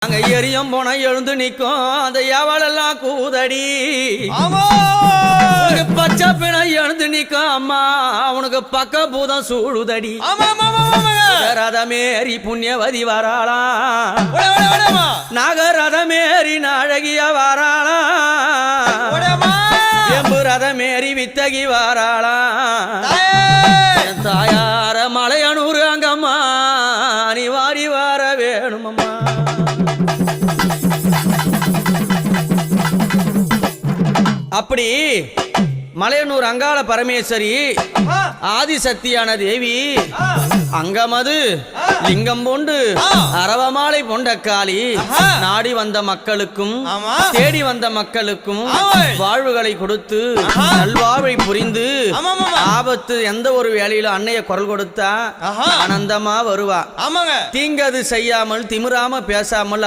அங்க எரியும் போன எழுந்து நிக்கும் அந்த எவளெல்லாம் கூதடி பச்சை பிணை எழுந்து நிக்கும் அம்மா அவனுக்கு பக்க பூதம் சூழுதடி ரதமேறி புண்ணியவதி வராளா நாகரதமேறி நாழகிய வாராளா எம்பு ரதமேறி வித்தகி வாராளா தாயார மலையனூர் அங்கம்மா நீ வாரி வார வேணுமம்மா. அப்படி மலையனூர் அங்காள பரமேஸ்வரி ஆதிசக்தியான தேவி அங்கமது லிங்கம் போண்டு அரவமாலை பொண்டக்காளி நாடி வந்த மக்களுக்கும் தேடி வந்த மக்களுக்கும் வாழ்வுகளை கொடுத்து நல்வாழ்வை புரிந்து ஆபத்து எந்த ஒரு வேலையில அன்னைய குரல் கொடுத்தா ஆனந்தமா வருவா. தீங்கது செய்யாமல் திமிராம பேசாமல்